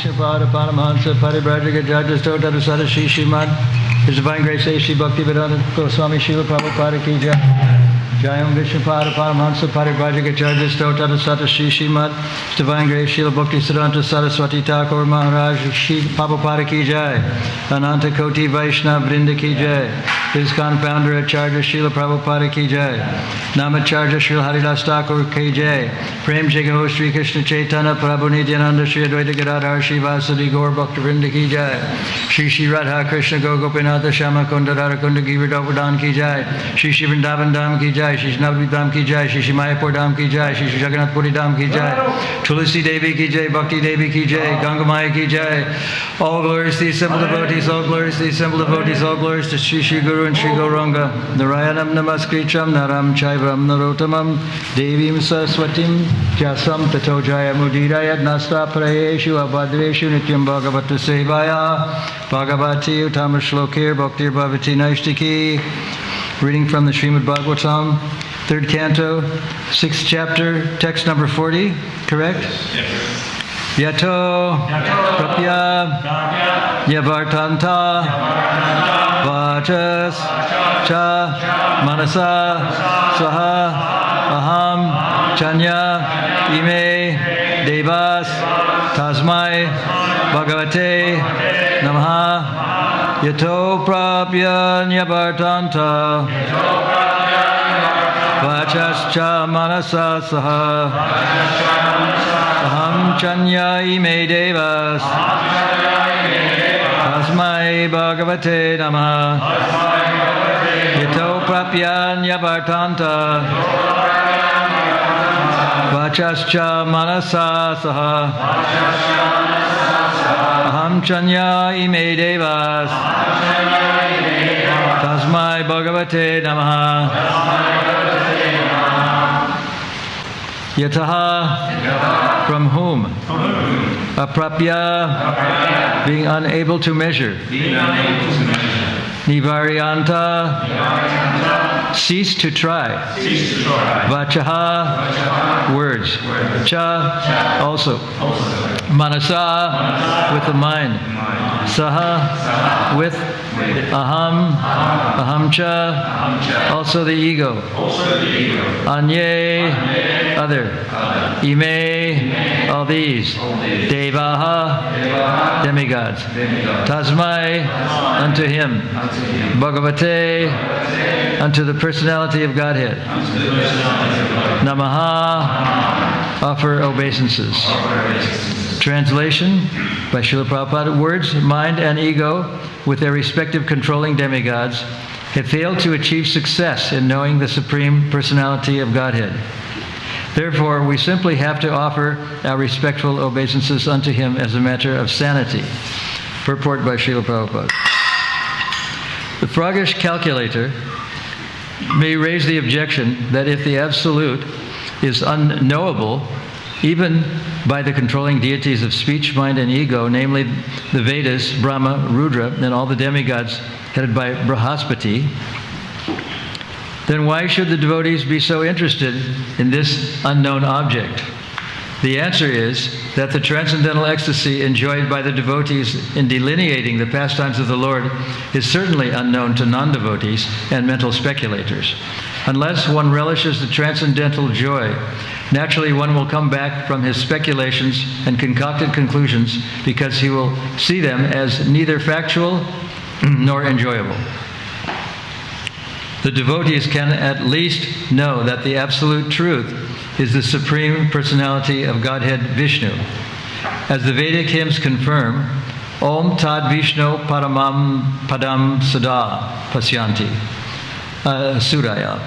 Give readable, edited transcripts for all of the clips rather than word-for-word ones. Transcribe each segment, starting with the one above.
Vishnu Pada Paramahansa Paribrajaka Judges Totata Sadashi Srimad His Divine Grace HG Bhaktivedanta Goswami Srila Prabhupada Ki Jai. Jayam Vishnu Pada Paramahansa Paribrajaka Judges Totata Sadashi Srimad His Divine Grace Srila Bhaktivedanta Saraswati Thakur Maharaj Shri Prabhupada Ki Jai. Ananta Koti Vaishnava Vrinda Ki Jai. ISKCON Founder Acharya Srila Prabhupada Ki Jai. Namacharya Srila Haridas Thakur Ki Jai. Prem Jagaho Sri Krishna Chaitanya Prabhu Nityananda Sri Advaita Gadadhar Sri Vasudhi Gaur Bhakta Vrinda Ki Jai. Shri Shri Radha Krishna Go Gopinatha Shama Kunda Radha Kunda Giridavadan Ki Jai. Shri Shri Vrindavan Dham Ki Jai. Shri Shri Navadvip Dham Ki Jai. Shri Shri Mayapur Dham Ki Jai. Shri Shri Jagannath Puri Dham Ki Jai. Tulsi Devi Ki Jai. Bhakti Devi Ki Jai. Ganga Maya Ki Jai. All glories to these simple devotees. All glories to these simple devotees. All glories to Shri Shri Guru and Shri Gauranga. Narayanam Namaskritam Naram Chaivam Narotamam Devim Saraswatim Jasam Tato Jaya Mudirayat Nasta Prayeshu Abhadreshu Nityam Bhagavata Sevaya Bhagavati Uttama Shlokir Bhaktir Bhavati Naishtiki. Reading from the Srimad Bhagavatam, 3rd canto, 6th chapter, text number 40, correct? Yes. Yato Prapya Yavartanta Vajas Cha Manasa Saha Aham Chanya Ime Devas Tasmai Bhagavate Namaha Yato Prapya Yavartanta Vajas Cha Manasa Saha Aham Chanya Ime Devas Tasmai Bhagavate Namaha Yato Prapyan Yavartanta Vachascha Manasa Saha Aham Chanya Ime Devas Tasmai Bhagavate Namaha Yataha, from whom? Aprapya, being unable to measure. Nivaryanta, cease to try. Vachaha, words. Cha, also. Manasa, with the mind. Saha, with aham, ahamcha, also the ego. Anye, other. Ime, all these. Devaha, demigods. Tasmai, unto him. Bhagavate, unto the personality of Godhead. Namaha, offer obeisances. Translation by Srila Prabhupada. Words, mind, and ego, with their respective controlling demigods, have failed to achieve success in knowing the Supreme Personality of Godhead. Therefore, we simply have to offer our respectful obeisances unto him as a matter of sanity. Purport by Srila Prabhupada. The froggish calculator may raise the objection that if the Absolute is unknowable, even by the controlling deities of speech, mind, and ego, namely the Vedas, Brahma, Rudra, and all the demigods headed by Brahaspati, then why should the devotees be so interested in this unknown object? The answer is that the transcendental ecstasy enjoyed by the devotees in delineating the pastimes of the Lord is certainly unknown to non-devotees and mental speculators. Unless one relishes the transcendental joy, naturally one will come back from his speculations and concocted conclusions because he will see them as neither factual nor enjoyable. The devotees can at least know that the absolute truth is the Supreme Personality of Godhead Vishnu. As the Vedic hymns confirm, Om Tad Vishnu Paramam Padam Sada Pasyanti Suraya.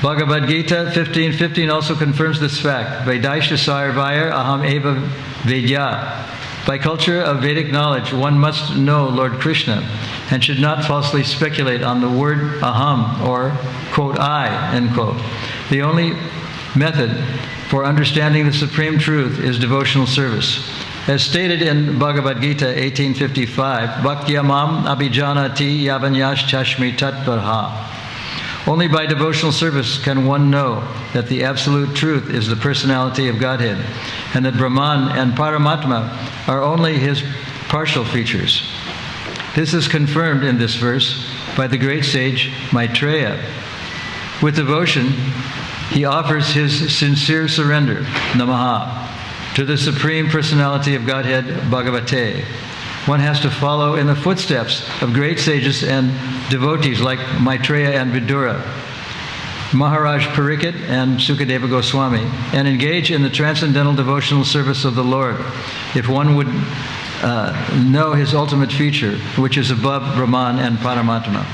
Bhagavad Gita 15:15 also confirms this fact. Vedaisha Sarvaya Aham Eva Vedya. By culture of Vedic knowledge, one must know Lord Krishna and should not falsely speculate on the word aham or, quote, I, end quote. The only method for understanding the supreme truth is devotional service. As stated in Bhagavad Gita 18:55, Bhaktyamam abhijanati yavanyash chashmi tatvarha. Only by devotional service can one know that the absolute truth is the personality of Godhead, and that Brahman and Paramatma are only his partial features. This is confirmed in this verse by the great sage Maitreya. With devotion, he offers his sincere surrender, Namaha, to the Supreme Personality of Godhead, Bhagavate. One has to follow in the footsteps of great sages and devotees like Maitreya and Vidura, Maharaj Pariksit and Sukadeva Goswami, and engage in the transcendental devotional service of the Lord, if one would know his ultimate feature, which is above Brahman and Paramatma.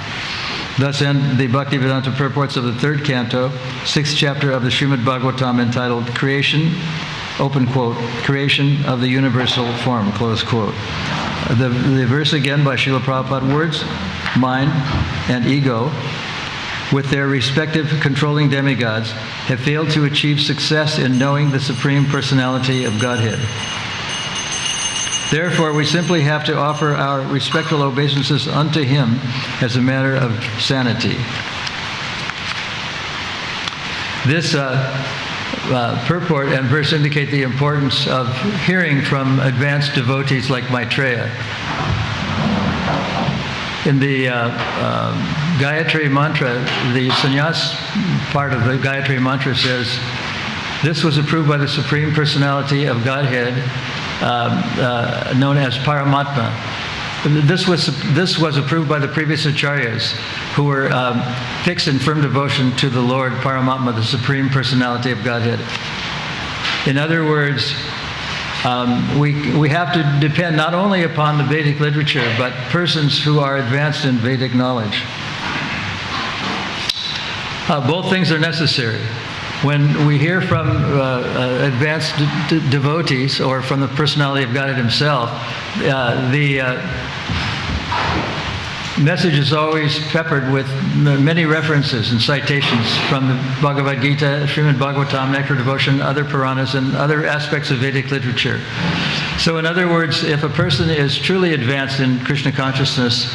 Thus end the Bhaktivedanta purports of the 3rd canto, 6th chapter of the Srimad Bhagavatam, entitled Creation, open quote, Creation of the Universal Form, close quote. The verse again by Srila Prabhupada: words, mind, and ego, with their respective controlling demigods, have failed to achieve success in knowing the Supreme Personality of Godhead. Therefore, we simply have to offer our respectful obeisances unto him as a matter of sanity. This purport and verse indicate the importance of hearing from advanced devotees like Maitreya. In the Gayatri Mantra, the sannyas part of the Gayatri Mantra says, "This was approved by the Supreme Personality of Godhead, known as Paramatma." This was approved by the previous acharyas, who were fixed in firm devotion to the Lord Paramatma, the Supreme Personality of Godhead. In other words, we have to depend not only upon the Vedic literature, but persons who are advanced in Vedic knowledge. Both things are necessary. When we hear from advanced devotees or from the personality of Godhead himself, the message is always peppered with many references and citations from the Bhagavad Gita, Srimad Bhagavatam, Nectar Devotion, other Puranas, and other aspects of Vedic literature. So in other words, if a person is truly advanced in Krishna consciousness,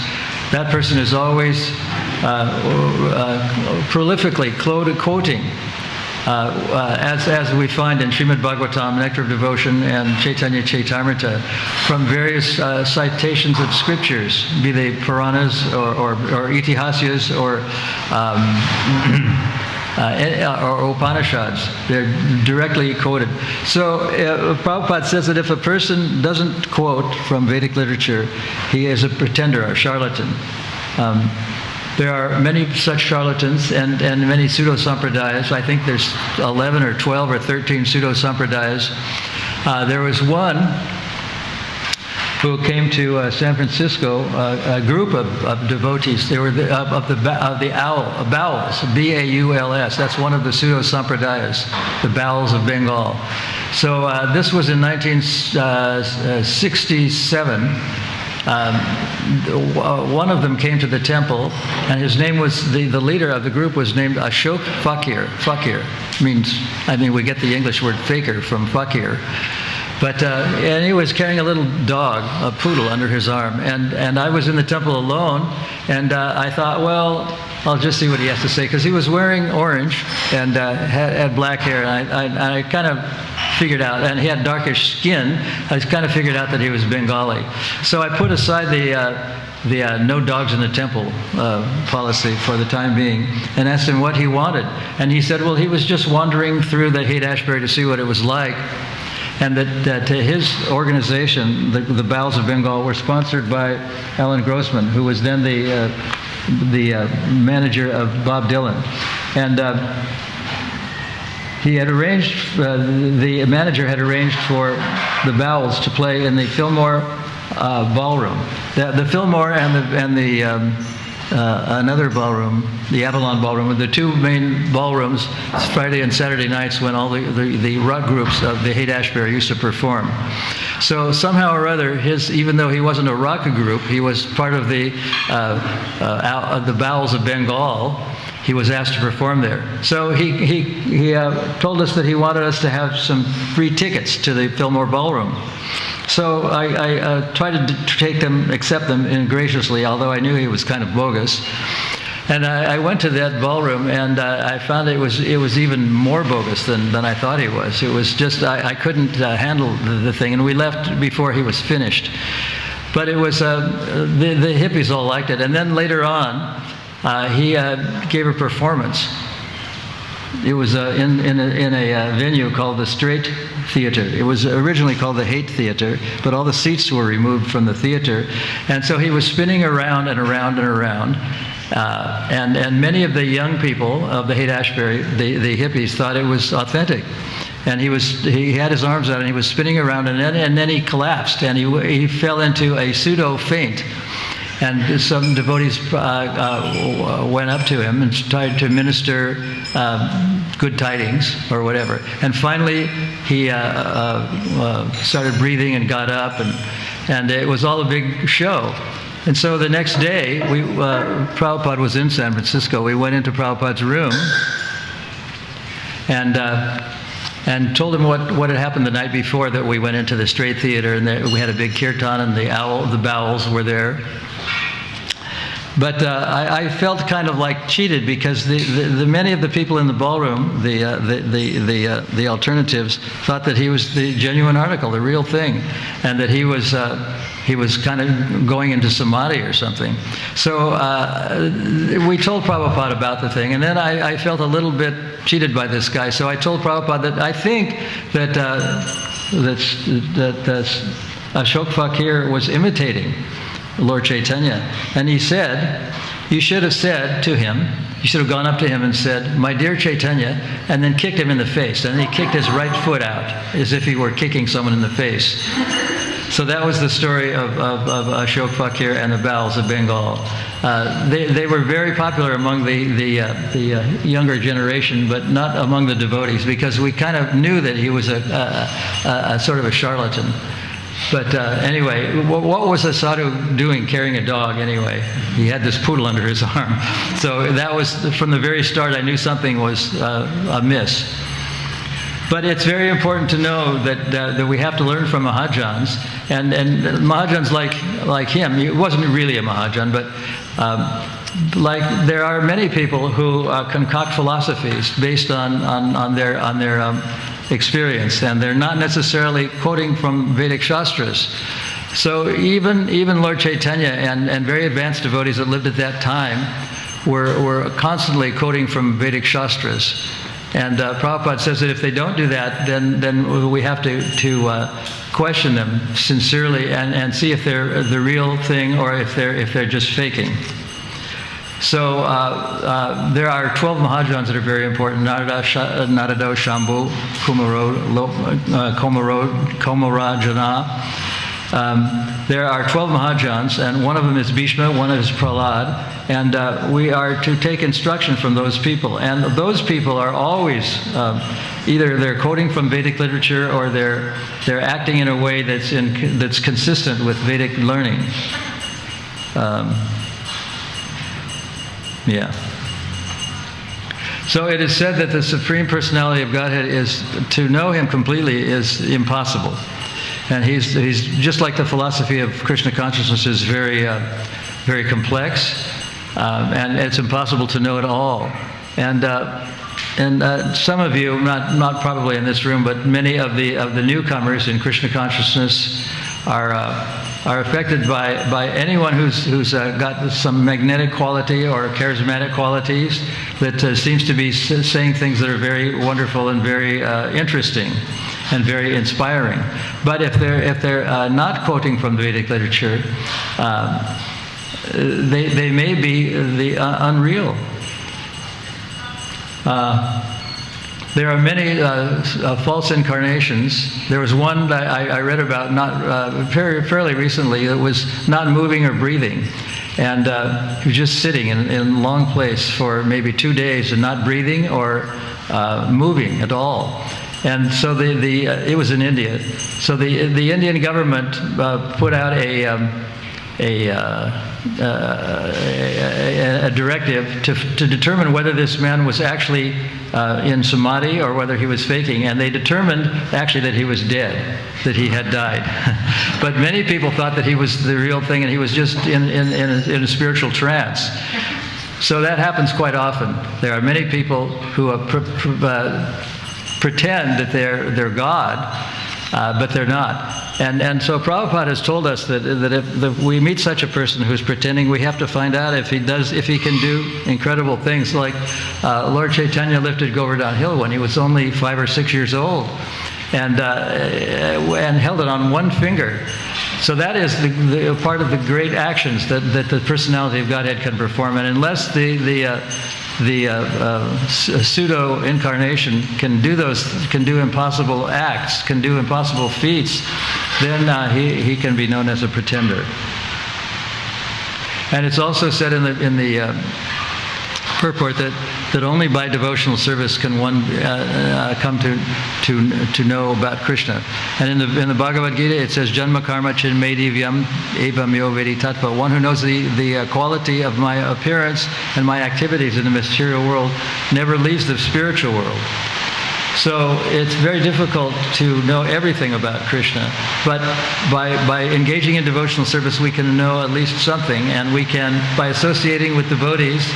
that person is always prolifically quoting, as we find in Srimad Bhagavatam, Nectar of Devotion, and Chaitanya Chaitamrita, from various citations of scriptures, be they Puranas or Itihasyas or Upanishads. They're directly quoted. So Prabhupada says that if a person doesn't quote from Vedic literature, he is a pretender, a charlatan. There are many such charlatans and many pseudo-sampradayas. I think there's 11 or 12 or 13 pseudo-sampradayas. There was one who came to San Francisco, a group of devotees. They were of the Bowels, B-A-U-L-S. That's one of the pseudo-sampradayas, the Bowels of Bengal. So this was in 1967. One of them came to the temple, and his name was, the leader of the group was named Ashok Fakir. Fakir means, we get the English word faker from fakir. But, and he was carrying a little dog, a poodle, under his arm. And I was in the temple alone, and I thought, well, I'll just see what he has to say, because he was wearing orange and had black hair. And I kind of figured out, and he had darkish skin, I kind of figured out that he was Bengali. So I put aside the no dogs in the temple policy for the time being, and asked him what he wanted. And he said, well, he was just wandering through the Haight-Ashbury to see what it was like. And that his organization, the Bowels of Bengal, were sponsored by Alan Grossman, who was then the manager of Bob Dylan. And he had arranged, the manager had arranged for the Bowels to play in the Fillmore ballroom. The Fillmore and the another ballroom, the Avalon Ballroom, were the two main ballrooms Friday and Saturday nights when all the rock groups of the Haight-Ashbury used to perform. So somehow or other, even though he wasn't a rock group, he was part of the Bowels of Bengal. He was asked to perform there. So he told us that he wanted us to have some free tickets to the Fillmore Ballroom. So I tried to accept them graciously, although I knew he was kind of bogus. And I went to that ballroom, and I found it was even more bogus than I thought he was. It was just, I couldn't handle the thing, and we left before he was finished. But it was, the hippies all liked it. And then later on, he gave a performance. It was in a venue called the Straight Theater. It was originally called the Hate Theater, but all the seats were removed from the theater. And so he was spinning around and around and around. And many of the young people of the Haight-Ashbury, the hippies, thought it was authentic. And he had his arms out and he was spinning around, and then he collapsed and he fell into a pseudo faint. And some devotees went up to him and tried to minister good tidings or whatever. And finally, he started breathing and got up, and it was all a big show. And so the next day, Prabhupada was in San Francisco. We went into Prabhupada's room and told him what had happened the night before, that we went into the Straight Theater and we had a big kirtan and the bowels were there. But I felt kind of like cheated, because the many of the people in the ballroom, the alternatives, thought that he was the genuine article, the real thing, and that he was kind of going into samadhi or something. So we told Prabhupada about the thing, and then I felt a little bit cheated by this guy. So I told Prabhupada that I think that Ashok Fakir was imitating Lord Chaitanya. And he said, you should have said to him, you should have gone up to him and said, my dear Chaitanya, and then kicked him in the face. And he kicked his right foot out, as if he were kicking someone in the face. So that was the story of Ashok Fakir and the bowels of Bengal. They were very popular among the younger generation, but not among the devotees, because we kind of knew that he was a sort of a charlatan. But anyway, what was a sadhu doing carrying a dog anyway? He had this poodle under his arm. So that was, from the very start, I knew something was amiss. But it's very important to know that we have to learn from Mahajans, and Mahajans like him. He wasn't really a Mahajan, but like there are many people who concoct philosophies based on their experience, and they're not necessarily quoting from Vedic Shastras. So even Lord Chaitanya and very advanced devotees that lived at that time were constantly quoting from Vedic Shastras. And Prabhupada says that if they don't do that, then we have to question them sincerely and see if they're the real thing or if they're just faking. So there are 12 Mahajans that are very important: Narada, Shambhu, Komarajana. There are 12 Mahajans, and one of them is Bhishma, one is Prahlad, and we are to take instruction from those people. And those people are always either they're quoting from Vedic literature or they're acting in a way that's consistent with Vedic learning. Yeah. So it is said that the Supreme Personality of Godhead to know Him completely is impossible. And he's just like the philosophy of Krishna consciousness is very, very complex, and it's impossible to know it all. And some of you, not probably in this room, but many of the newcomers in Krishna consciousness are affected by anyone who's got some magnetic quality or charismatic qualities that seems to be saying things that are very wonderful and very interesting and very inspiring. But if they're not quoting from Vedic literature, they may be the unreal. There are many false incarnations. There was one that I read about fairly recently that was not moving or breathing. And he was just sitting in a long place for maybe 2 days and not breathing or moving at all. And so it was in India. So the Indian government put out a directive to determine whether this man was actually in samadhi or whether he was faking. And they determined actually that he was dead, that he had died. But many people thought that he was the real thing and he was just in a spiritual trance. So that happens quite often. There are many people who pretend that they're God, but they're not. And so Prabhupada has told us that if we meet such a person who's pretending, we have to find out if he can do incredible things. Like Lord Chaitanya lifted Govardhan Hill when he was only 5 or 6 years old, and held it on one finger. So that is the part of the great actions that the personality of Godhead can perform. And unless the pseudo incarnation can do impossible acts, can do impossible feats, then he can be known as a pretender. And it's also said in the purport that only by devotional service can one come to know about Krishna. And in the Bhagavad Gita it says, Janma karma chinmedivyam evam yo vedi tattva. One who knows the quality of my appearance and my activities in the material world never leaves the spiritual world. So it's very difficult to know everything about Krishna, but by engaging in devotional service we can know at least something, and we can, by associating with devotees,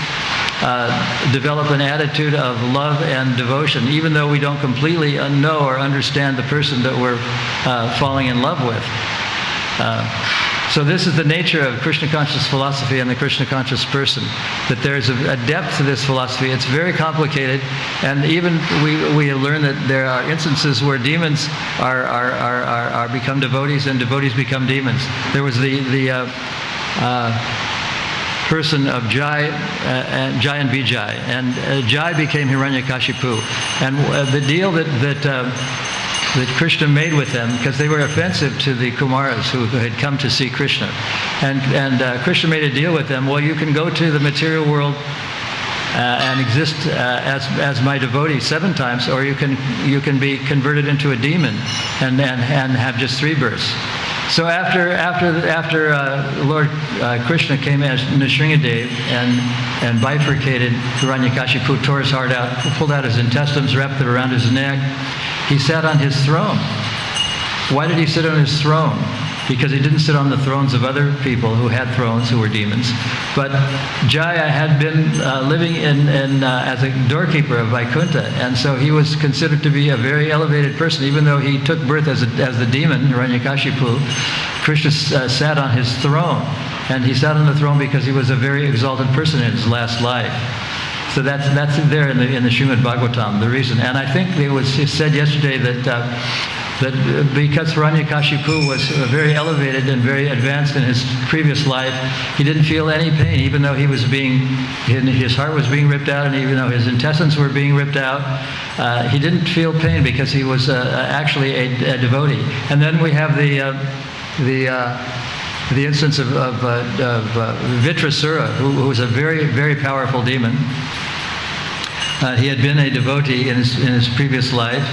develop an attitude of love and devotion, even though we don't completely know or understand the person that we're falling in love with. So this is the nature of Krishna conscious philosophy and the Krishna conscious person, that there's a depth to this philosophy. It's very complicated, and even we learn that there are instances where demons are become devotees and devotees become demons. There was the person of Jai and Vijay, and Jai became Hiranyakashipu, and the deal that Krishna made with them, because they were offensive to the Kumaras who had come to see Krishna, and Krishna made a deal with them. Well, you can go to the material world and exist as my devotee 7 times, or you can be converted into a demon and have just 3 births. So after Lord Krishna came as Nrsingadev and bifurcated Hiranyakashipu, tore his heart out, pulled out his intestines, wrapped it around his neck, he sat on his throne. Why did he sit on his throne? Because he didn't sit on the thrones of other people who had thrones, who were demons. But Jaya had been living as a doorkeeper of Vaikuntha, and so he was considered to be a very elevated person, even though he took birth as the demon, Hiranyakashipu. Krishna sat on his throne, and he sat on the throne because he was a very exalted person in his last life. So that's there in the Srimad Bhagavatam, the reason. And I think it was said yesterday that because Hiranyakashipu was very elevated and very advanced in his previous life, he didn't feel any pain, even though his heart was being ripped out, and even though his intestines were being ripped out, he didn't feel pain because he was actually a devotee. And then we have the instance of Vitrasura, who was a very, very powerful demon. He had been a devotee in his previous life.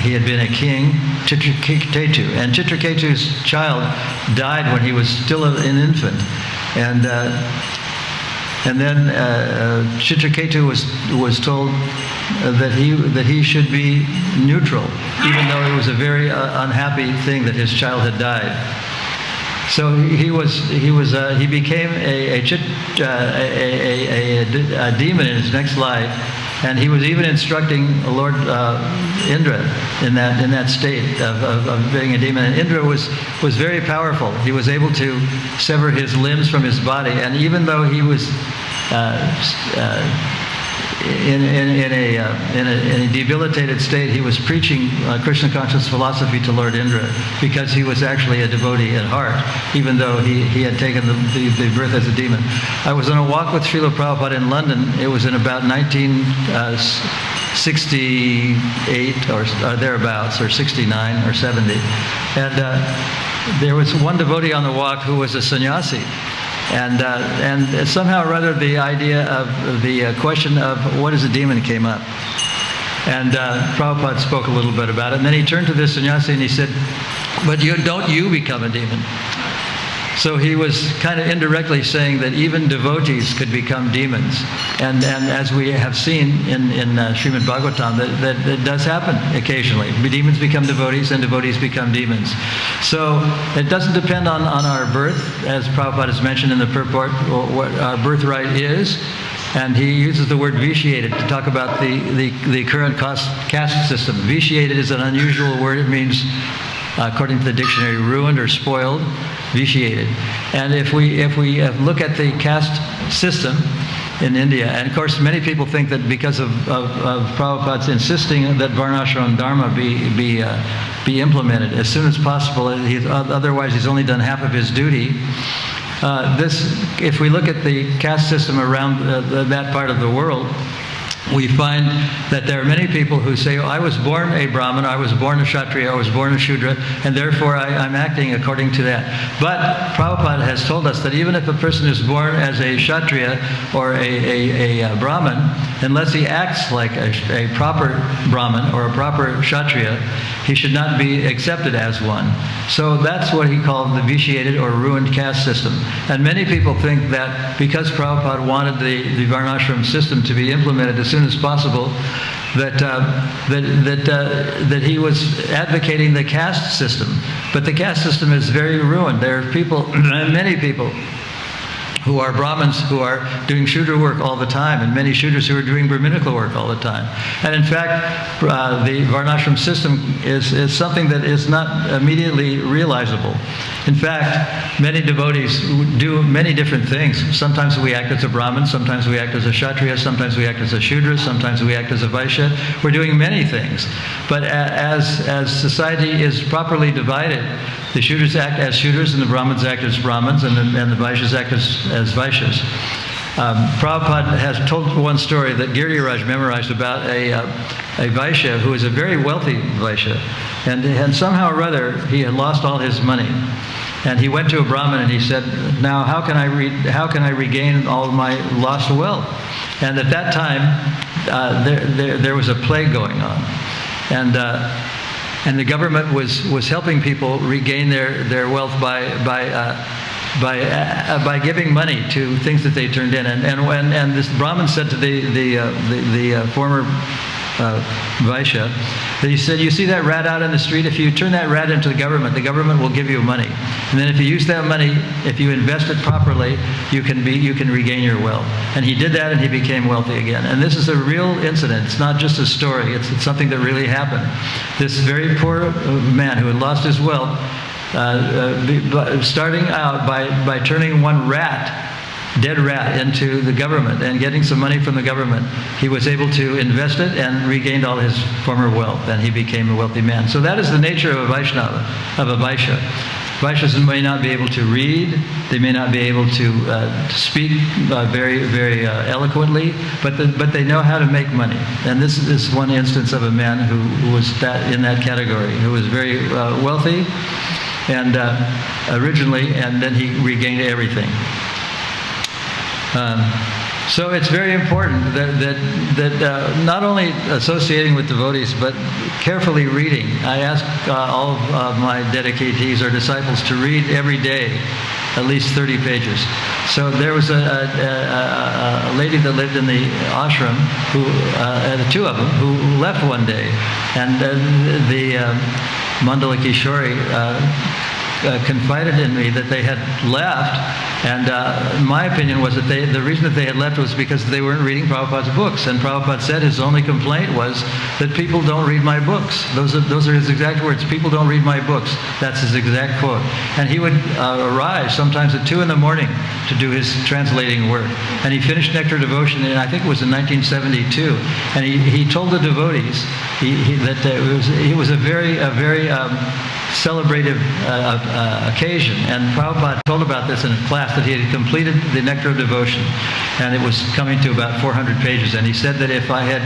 He had been a king, Chitraketu, and Chitraketu's child died when he was still an infant, and then Chitraketu was told that he should be neutral, even though it was a very unhappy thing that his child had died. So he became a demon in his next life, and he was even instructing Lord Indra in that state of being a demon. And Indra was very powerful. He was able to sever his limbs from his body, and even though he was in a debilitated state, he was preaching Krishna conscious philosophy to Lord Indra, because he was actually a devotee at heart, even though he had taken the birth as a demon. I was on a walk with Srila Prabhupada in London. It was in about 1968 or thereabouts, or 69 or 70, and there was one devotee on the walk who was a sannyasi. And somehow or other, the idea of the question of what is a demon came up. And Prabhupada spoke a little bit about it. And then he turned to this sannyasi and he said, but don't you become a demon? So he was kind of indirectly saying that even devotees could become demons. And as we have seen in Srimad Bhagavatam, that it does happen occasionally. Demons become devotees and devotees become demons. So it doesn't depend on our birth, as Prabhupada has mentioned in the purport, what our birthright is. And he uses the word vitiated to talk about the current caste system. Vitiated is an unusual word. It means, according to the dictionary, ruined or spoiled, vitiated. And if we look at the caste system in India, and of course many people think that because of Prabhupada's insisting that Varnashram Dharma be implemented as soon as possible, otherwise he's only done half of his duty. If we look at the caste system around that part of the world, we find that there are many people who say, I was born a Brahmin, I was born a Kshatriya, I was born a Shudra, and therefore I'm acting according to that. But Prabhupada has told us that even if a person is born as a Kshatriya or a Brahmin, unless he acts like a proper Brahmin or a proper Kshatriya, he should not be accepted as one. So that's what he called the vitiated or ruined caste system. And many people think that because Prabhupada wanted the Varnashram system to be implemented as soon as possible, that he was advocating the caste system. But the caste system is very ruined. There are people, many people, who are Brahmins who are doing Shudra work all the time, and many Shudras who are doing Brahminical work all the time. And in fact, the Varnashram system is something that is not immediately realizable. In fact, many devotees do many different things. Sometimes we act as a Brahmin, sometimes we act as a Kshatriya, sometimes we act as a Shudra, sometimes we act as a Vaishya. We're doing many things. But as society is properly divided, the Shudras act as Shudras, and the Brahmins act as Brahmins, and the Vaishyas act as Vaishyas. Prabhupada has told one story that Giriraj memorized about a Vaishya who was a very wealthy Vaishya. And somehow or other, he had lost all his money. And he went to a Brahmin and he said, now how can I regain all of my lost wealth? And at that time, there was a plague going on. And the government was helping people regain their wealth by giving money to things that they turned in. And this Brahmin said to the former Vaishya, that he said, you see that rat out in the street? If you turn that rat into the government will give you money. And then if you use that money, if you invest it properly, you can regain your wealth. And he did that and he became wealthy again. And this is a real incident. It's not just a story. It's something that really happened. This very poor man who had lost his wealth, starting out by turning one dead rat into the government and getting some money from the government, he was able to invest it and regained all his former wealth, and he became a wealthy man. So that is the nature of a Vaishnava, of a Vaishya. Vaishyas may not be able to read, they may not be able to speak very, very eloquently, but they know how to make money. And this is one instance of a man who was in that category, who was very wealthy and originally, and then he regained everything. So it's very important that not only associating with devotees, but carefully reading. I ask all of my dedicatees or disciples to read every day at least 30 pages. So there was a lady that lived in the ashram, the two of them, who left one day. And the Mandala Kishori confided in me that they had left, and my opinion was that the reason that they had left was because they weren't reading Prabhupada's books. And Prabhupada said his only complaint was that people don't read my books. Those are his exact words. People don't read my books. That's his exact quote. And he would arise sometimes at 2 in the morning to do his translating work. And he finished Nectar Devotion, and I think it was in 1972. And he told the devotees that it was a very celebrative occasion, and Prabhupada told about this in a class that he had completed the Nectar of Devotion, and it was coming to about 400 pages, and he said that if I had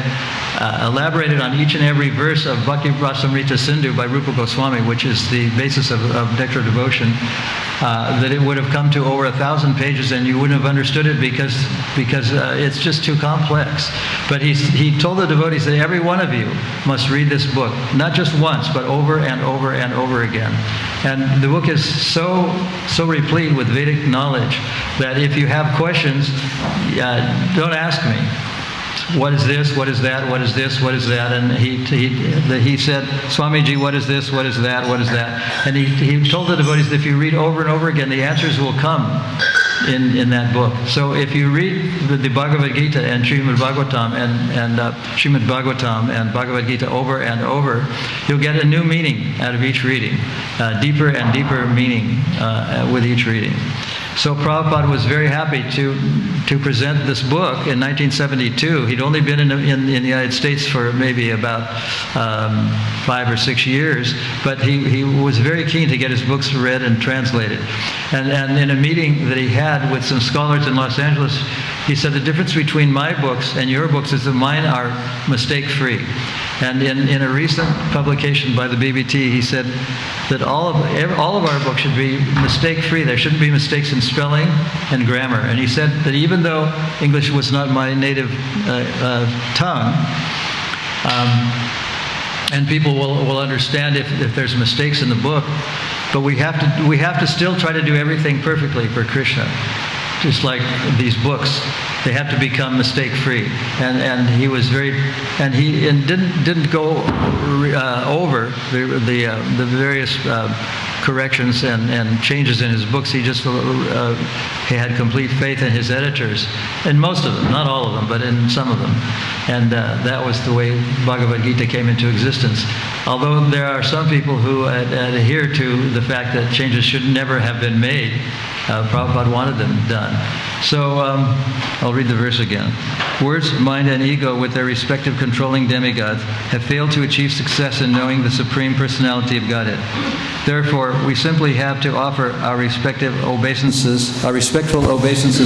elaborated on each and every verse of Bhakti Rasamrita Sindhu by Rupa Goswami, which is the basis of Nectar of Devotion, that it would have come to over 1,000 pages, and you wouldn't have understood it because it's just too complex. But he told the devotees that every one of you must read this book, not just once, but over and over and over again. And the book is so replete with Vedic knowledge that if you have questions, don't ask me. What is this? What is that? What is this? What is that? And he said, Swamiji, what is this? What is that? What is that? And he told the devotees that if you read over and over again, the answers will come in that book. So if you read the Bhagavad Gita and Srimad Bhagavatam and Srimad Bhagavatam and Bhagavad Gita over and over, you'll get a new meaning out of each reading, deeper and deeper meaning with each reading. So Prabhupada was very happy to present this book in 1972. He'd only been in the United States for maybe about 5 or 6 years, but he was very keen to get his books read and translated. And in a meeting that he had with some scholars in Los Angeles, he said the difference between my books and your books is that mine are mistake-free. And in a recent publication by the BBT, he said that all of our books should be mistake-free. There shouldn't be mistakes in spelling and grammar. And he said that even though English was not my native tongue, and people will understand if there's mistakes in the book, but we have to still try to do everything perfectly for Krishna. Just like these books, they have to become mistake-free, and he was didn't go over the various corrections and changes in his books. He just he had complete faith in his editors, in most of them, not all of them, but in some of them, and that was the way Bhagavad Gita came into existence. Although there are some people who adhere to the fact that changes should never have been made, Prabhupada wanted them done. So I'll read the verse again. Words, mind, and ego with their respective controlling demigods have failed to achieve success in knowing the Supreme Personality of Godhead. Therefore, we simply have to offer our respectful obeisances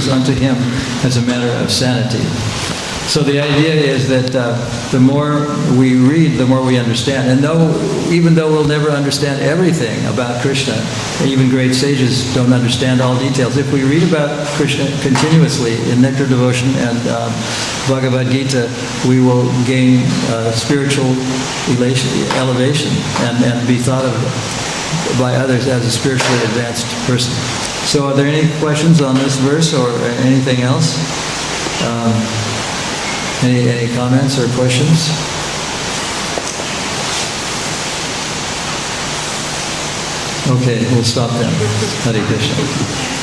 unto Him as a matter of sanity. So the idea is that the more we read, the more we understand. And even though we'll never understand everything about Krishna, even great sages don't understand all details. If we read about Krishna continuously in Nectar Devotion and Bhagavad Gita, we will gain spiritual elevation and be thought of by others as a spiritually advanced person. So are there any questions on this verse or anything else? Any comments or questions? Okay, we'll stop then. Hare Krishna.